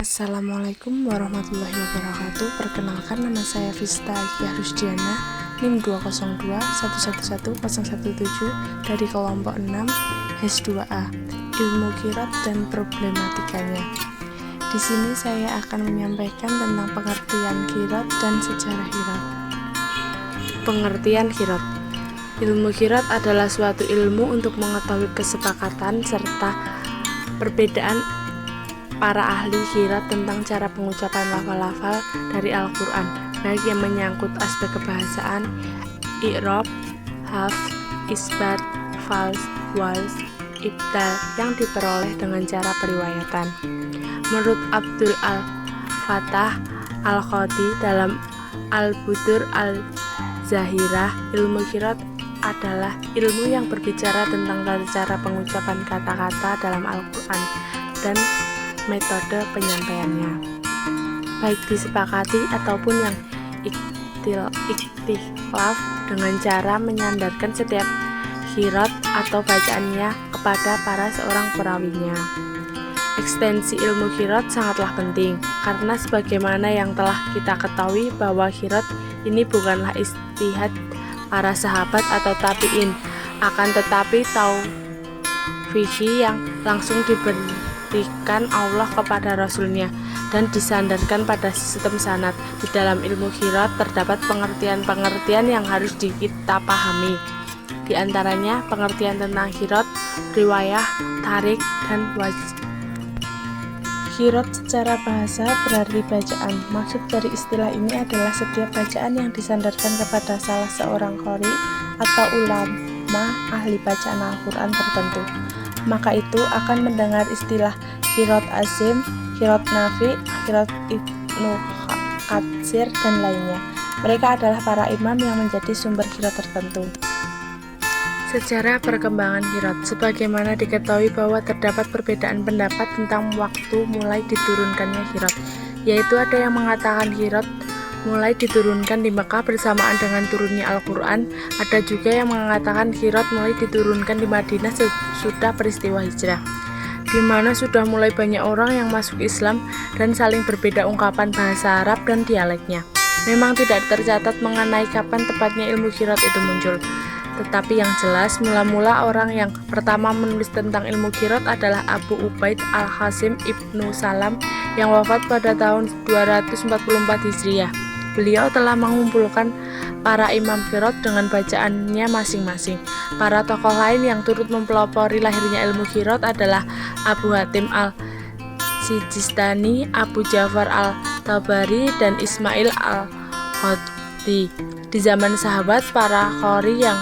Assalamualaikum warahmatullahi wabarakatuh. Perkenalkan, nama saya Vista Akia Rusdiana, NIM 202111017 dari kelompok 6 HES2A, Ilmu Qiraat dan Problematikanya. Di sini saya akan menyampaikan tentang pengertian qiraat dan sejarah qiraat. Pengertian qiraat. Ilmu qiraat adalah suatu ilmu untuk mengetahui kesepakatan serta perbedaan para ahli qiraat tentang cara pengucapan lafal-lafal dari Al-Quran, baik yang menyangkut aspek kebahasaan, i'rab, hafz, isbat, fals, wals, ibdal yang diperoleh dengan cara periwayatan. Menurut Abdul Al-Fattah Al-Qadi dalam Al-Budur Al-Zahirah, ilmu qiraat adalah ilmu yang berbicara tentang cara pengucapan kata-kata dalam Al-Quran dan metode penyampaiannya, baik disepakati ataupun yang ikhtilaf, dengan cara menyandarkan setiap qiraat atau bacaannya kepada para seorang perawinya. Ekstensi ilmu qiraat sangatlah penting, karena sebagaimana yang telah kita ketahui bahwa qiraat ini bukanlah ijtihad para sahabat atau tabi'in, akan tetapi taufiqi yang langsung diberikan Allah kepada Rasulnya dan disandarkan pada sistem sanad. Di dalam ilmu qiraat terdapat pengertian-pengertian yang harus kita pahami. Di antaranya pengertian tentang qiraat, riwayah, tarik, dan wajh. Qiraat secara bahasa berarti bacaan. Maksud dari istilah ini adalah setiap bacaan yang disandarkan kepada salah seorang qari atau ulama ahli bacaan Al-Quran tertentu. Maka itu akan mendengar istilah qiraat Asim, qiraat Nafi, qiraat Ibnu Katsir, dan lainnya. Mereka adalah para imam yang menjadi sumber qiraat tertentu. Sejarah perkembangan qiraat. Sebagaimana diketahui bahwa terdapat perbedaan pendapat tentang waktu mulai diturunkannya qiraat, yaitu ada yang mengatakan qiraat mulai diturunkan di Mekah bersamaan dengan turunnya Al-Quran. Ada juga yang mengatakan qiraat mulai diturunkan di Madinah sesudah peristiwa hijrah, di mana sudah mulai banyak orang yang masuk Islam dan saling berbeda ungkapan bahasa Arab dan dialeknya. Memang tidak tercatat mengenai kapan tepatnya ilmu qiraat itu muncul. Tetapi yang jelas, mula-mula orang yang pertama menulis tentang ilmu qiraat adalah Abu Ubaid Al-Qasim Ibnu Salam yang wafat pada tahun 244 Hijriah. Beliau telah mengumpulkan para imam qiraat dengan bacaannya masing-masing. Para tokoh lain yang turut mempelopori lahirnya ilmu qiraat adalah Abu Hatim Al-Sijistani, Abu Ja'far Al-Tabari, dan Ismail Al-Khaddi. Di zaman sahabat, para qari yang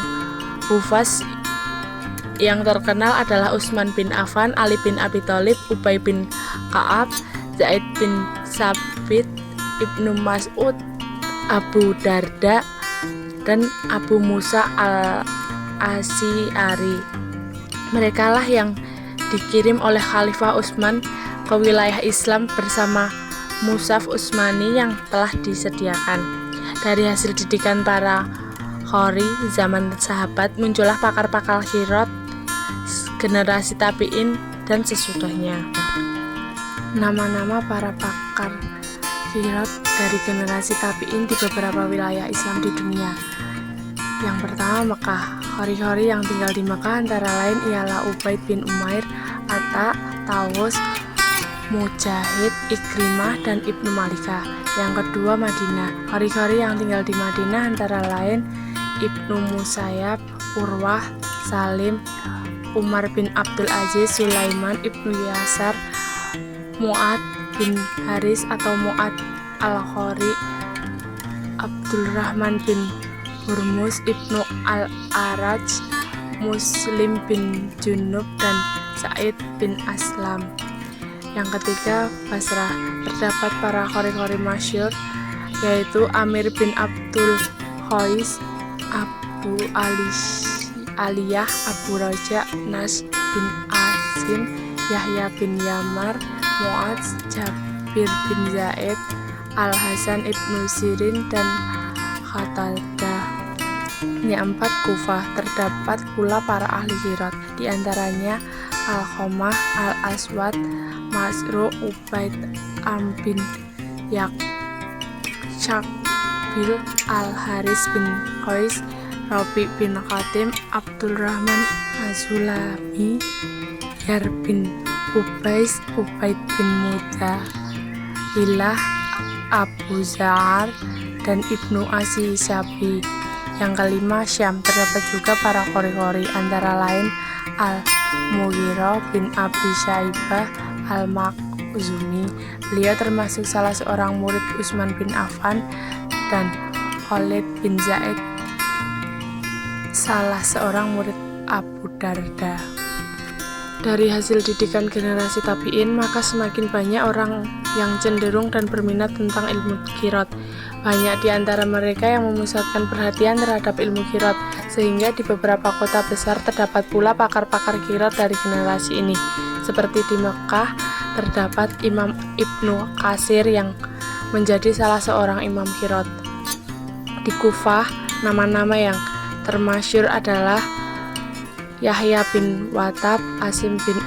hufaz yang terkenal adalah Utsman bin Affan, Ali bin Abi Thalib, Ubay bin Ka'ab, Zaid bin Sabit, Ibnu Mas'ud, Abu Darda, dan Abu Musa al-Asy'ari. Mereka lah yang dikirim oleh Khalifah Utsman ke wilayah Islam bersama Mushaf Utsmani yang telah disediakan. Dari hasil didikan para qari zaman sahabat, muncullah pakar-pakar qiraat generasi tabi'in dan sesudahnya. Nama-nama para pakar qiraat dari generasi tabi'in di beberapa wilayah Islam di dunia. Yang pertama, Mekah. Qari-qari yang tinggal di Mekah antara lain ialah Ubaid bin Umair, Atta, Tawus, Mujahid, Ikrimah, dan Ibnu Malika. Yang kedua, Madinah. Qari-qari yang tinggal di Madinah antara lain Ibnu Musayyab, Urwah, Salim, Umar bin Abdul Aziz, Sulaiman Ibnu Yasar, Mu'ad bin Haris atau Mu'ad Al-Qari, Abdurrahman bin Hurmuz, Ibnu Al-Araj, Muslim bin Junub, dan Sa'id bin Aslam. Yang ketiga, Basrah. Terdapat para qari-qari masyhur, yaitu Amir bin Abdul Qais, Abu Aliyah, Abu Raja, Nas bin Asim, Yahya bin Yamar, Mu'adz, Jabir bin Zaid, Al-Hasan Ibnu Sirin, dan Qatadah. Yang empat, Kufah. Terdapat pula para ahli qiraat, di antaranya Al-Qamah, Al-Aswad, Masruq, Ubaid Am bin Yakshakbil, Al-Haris bin Qais, Rabi bin Khatim, Abdurrahman Az-Zulami, Yar bin Ubais, Ubaid bin Mudahillah, Abu Za'ar, dan Ibnu Asy-Syabi. Yang kelima, Syam. Terdapat juga para qori-qori, antara lain Al-Mughirah bin Abi Syaibah Al-Makhzumi. Beliau termasuk salah seorang murid Utsman bin Affan, dan Khalid bin Zaid, salah seorang murid Abu Darda. Dari hasil didikan generasi tabi'in, maka semakin banyak orang yang cenderung dan berminat tentang ilmu qiraat. Banyak di antara mereka yang memusatkan perhatian terhadap ilmu qiraat, sehingga di beberapa kota besar terdapat pula pakar-pakar qiraat dari generasi ini. Seperti di Mekah, terdapat Imam Ibnu Katsir yang menjadi salah seorang imam qiraat. Di Kufah, nama-nama yang termasyhur adalah Yahya bin Watab, Asim bin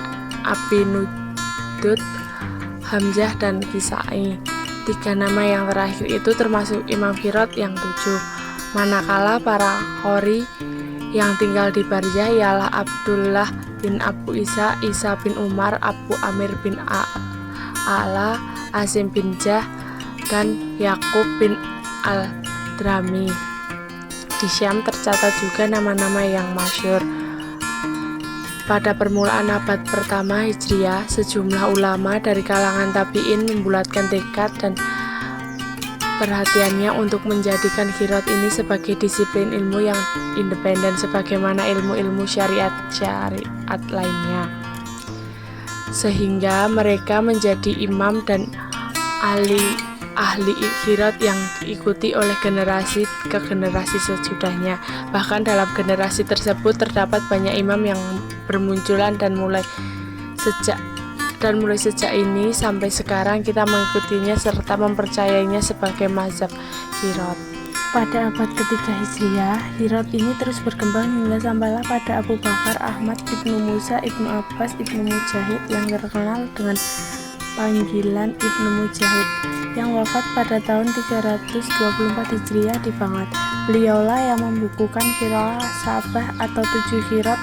Abi Nudud, Hamzah, dan Kisai. 3 nama yang terakhir itu termasuk imam qiraat yang 7. Manakala para qori yang tinggal di Barzah ialah Abdullah bin Abu Isa, Isa bin Umar, Abu Amir bin A'la, Asim bin Jah, dan Yakub bin Al-Drami. Di Syam tercatat juga nama-nama yang masyhur. Pada permulaan abad pertama Hijriah, sejumlah ulama dari kalangan tabi'in membulatkan tekad dan perhatiannya untuk menjadikan qiraat ini sebagai disiplin ilmu yang independen sebagaimana ilmu-ilmu syariat lainnya, sehingga mereka menjadi imam dan ahli qiraat yang diikuti oleh generasi ke generasi sesudahnya. Bahkan dalam generasi tersebut terdapat banyak imam yang bermunculan dan mulai sejak ini sampai sekarang kita mengikutinya serta mempercayainya sebagai mazhab qiraat. Pada abad ketiga Hijriah, qiraat ini terus berkembang hingga sampailah pada Abu Bakar, Ahmad, Ibnu Musa, Ibnu Abbas, Ibnu Mujahid yang terkenal dengan panggilan Ibnu Mujahid, yang wafat pada tahun 324 Hijriah di Baghdad. Beliaulah yang membukukan qiraah sabah atau 7 qiraat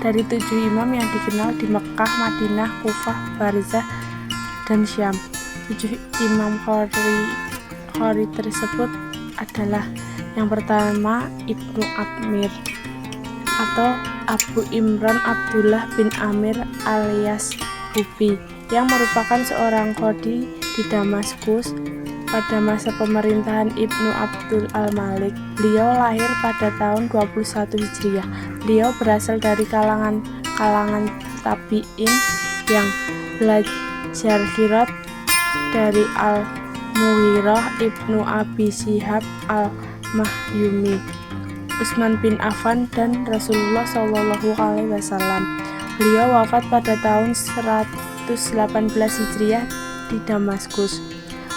dari 7 imam yang dikenal di Mekah, Madinah, Kufah, Barzah, dan Syam. 7 imam qori tersebut adalah: yang pertama Ibnu Amir atau Abu Imran Abdullah bin Amir alias Ubi, yang merupakan seorang qadi di Damaskus pada masa pemerintahan Ibnu Abdul Al-Malik. Beliau lahir pada tahun 21 Hijriah. Beliau berasal dari kalangan tabi'in yang belajar qiraat dari Al-Mughirah, Ibnu Abi Syihab Al-Mahyumi, Utsman bin Affan, dan Rasulullah SAW. Beliau wafat pada tahun 118 Hijriah di Damaskus.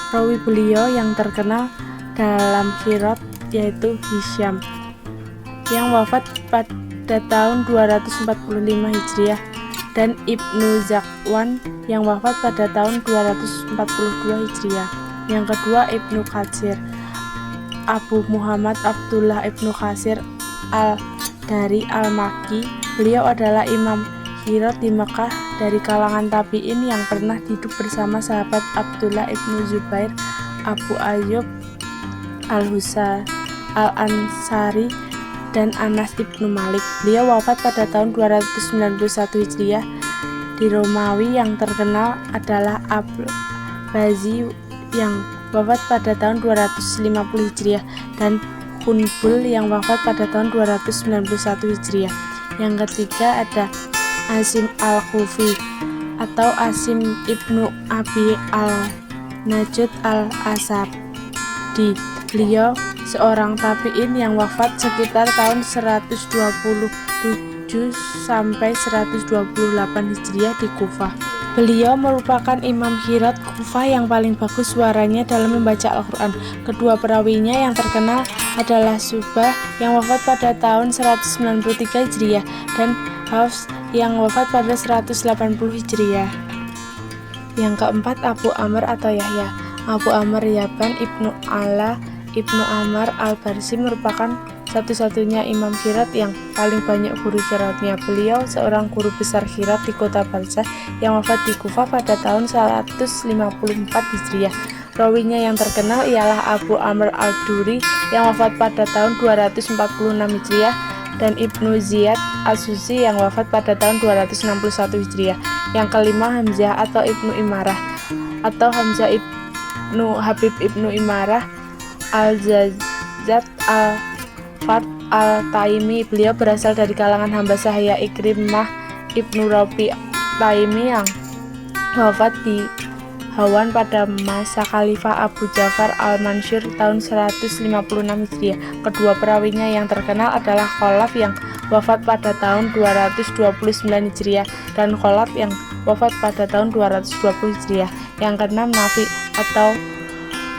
Rawi beliau yang terkenal dalam qiraat yaitu Hisyam, yang wafat pada tahun 245 Hijriah, dan Ibnu Zakwan yang wafat pada tahun 242 Hijriah. Yang kedua Ibnu Katsir, Abu Muhammad Abdullah Ibnu Katsir dari Al-Makki. Beliau adalah imam qiraat di Mekah dari kalangan tabi'in yang pernah hidup bersama sahabat Abdullah ibnu Zubair, Abu Ayyub Al-Ansari, dan Anas ibnu Malik. Beliau wafat pada tahun 291 Hijriah. Di Romawi yang terkenal adalah Al-Bazi yang wafat pada tahun 250 Hijriah, dan Hunbul yang wafat pada tahun 291 Hijriah. Yang ketiga ada Asim Al-Kufi atau Asim Ibnu Abi Al-Najud Al-Asadi. Beliau seorang tabi'in yang wafat sekitar tahun 127 sampai 128 Hijriah di Kufah. Beliau merupakan imam qiraat Kufah yang paling bagus suaranya dalam membaca Al-Quran. Kedua perawinya yang terkenal adalah Subah yang wafat pada tahun 193 Hijriah dan Hafs yang wafat pada 180 Hijriah. Yang keempat, Abu Amr atau Yahya. Abu Amr Yaban Ibnu Ala Ibnu Amr Al-Barsi merupakan satu-satunya imam Qiraat yang paling banyak guru qiraatnya. Beliau seorang guru besar qiraat di kota Balsah yang wafat di Kufah pada tahun 154 Hijriah. Rawinya yang terkenal ialah Abu Amr Al-Duri yang wafat pada tahun 246 Hijriah dan Ibnu Ziyad As-Susi yang wafat pada tahun 261 Hijriah. Yang kelima, Hamzah atau Ibnu Imarah atau Hamzah Ibnu Habib Ibnu Imarah Al-Jazat Al-Fard Al-Taimi. Beliau berasal dari kalangan hamba sahaya Ikrimah Ibnu Rabi Taimi yang wafat di Hawan pada masa Khalifah Abu Ja'far Al-Mansur tahun 156 Hijriah. Kedua perawinya yang terkenal adalah Khalaf yang wafat pada tahun 229 Hijriah dan Khalaf yang wafat pada tahun 220 Hijriah. Yang keenam, Nafi atau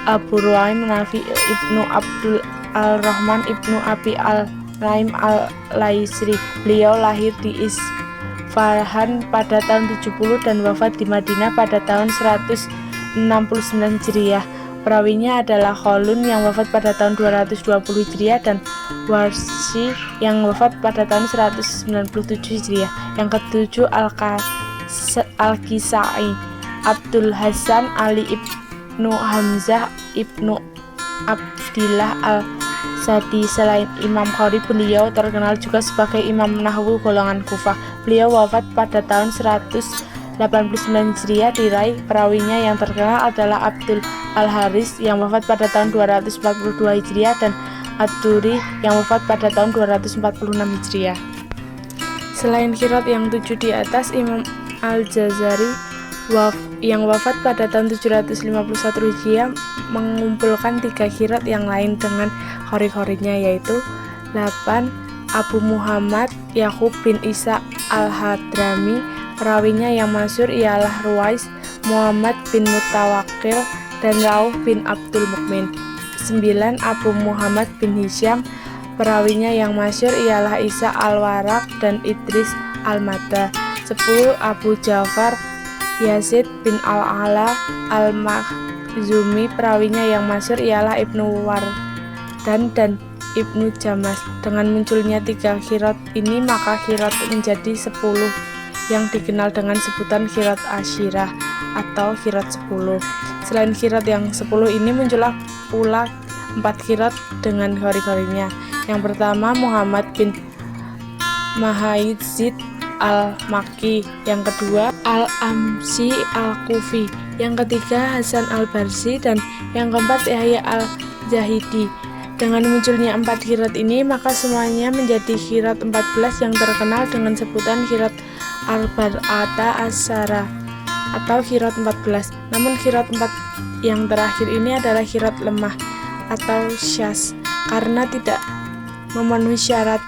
Abu Ruaim Nafi Ibnu Abdul Al-Rahman Ibnu Abi Al-Naim Al-Laisri. Beliau lahir di Isfahan pada tahun 70 dan wafat di Madinah pada tahun 169 Hijriah. Perawinya adalah Khalun yang wafat pada tahun 220 Hijriah dan Warsi yang wafat pada tahun 197 Hijriah. Yang ketujuh, Al-Kisai Abdul Hasan Ali Ibnu Hamzah Ibnu Abdillah Al-Sadi. Selain Imam Qari, beliau terkenal juga sebagai Imam Nahwu golongan Kufah. Beliau wafat pada tahun 189 Hijriah. Diraih perawinya yang terkenal adalah Abdul Al-Haris yang wafat pada tahun 242 Hijriah dan Ad-Duri yang wafat pada tahun 246 Hijriah. Selain qiraat yang 7 di atas, Imam Al-Jazari yang wafat pada tahun 751 Hijriah mengumpulkan 3 qiraat yang lain dengan qori-qorinya, yaitu 8. Abu Muhammad Yakub bin Isa Al-Hadrami. Perawinya yang masyhur ialah Ruwais, Muhammad bin Mutawakkil dan Rauf bin Abdul Mukmin. 9. Abu Muhammad bin Hisham. Perawinya yang masyhur ialah Isa Al-Waraq dan Idris Al-Madda. 10. Abu Ja'far Yazid bin Al-Ala Al-Makhzumi. Perawinya yang masyhur ialah Ibnu Wardan dan Ibnu Jamas. Dengan munculnya 3 qiraat ini, maka qiraat menjadi 10 yang dikenal dengan sebutan qiraat Asyirah atau qiraat 10. Selain qiraat yang 10 ini, muncullah pula 4 qiraat dengan qori-qorinya. Yang pertama, Muhammad bin Mahaidzid Al-Makki. Yang kedua, Al-Amsi Al-Kufi. Yang ketiga, Hasan Al-Barsi. Dan yang keempat, Yahya Al-Zahidi. Dengan munculnya 4 qiraat ini, maka semuanya menjadi qiraat 14 yang terkenal dengan sebutan qiraat Arba'ata Asyara atau qiraat 14. Namun qiraat 4 yang terakhir ini adalah qiraat lemah atau syaz karena tidak memenuhi syarat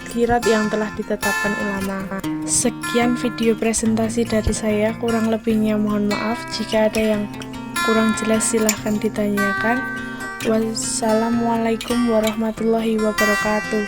qiraat yang telah ditetapkan ulama. Sekian video presentasi dari saya, kurang lebihnya mohon maaf. Jika ada yang kurang jelas silahkan ditanyakan. Wassalamualaikum warahmatullahi wabarakatuh.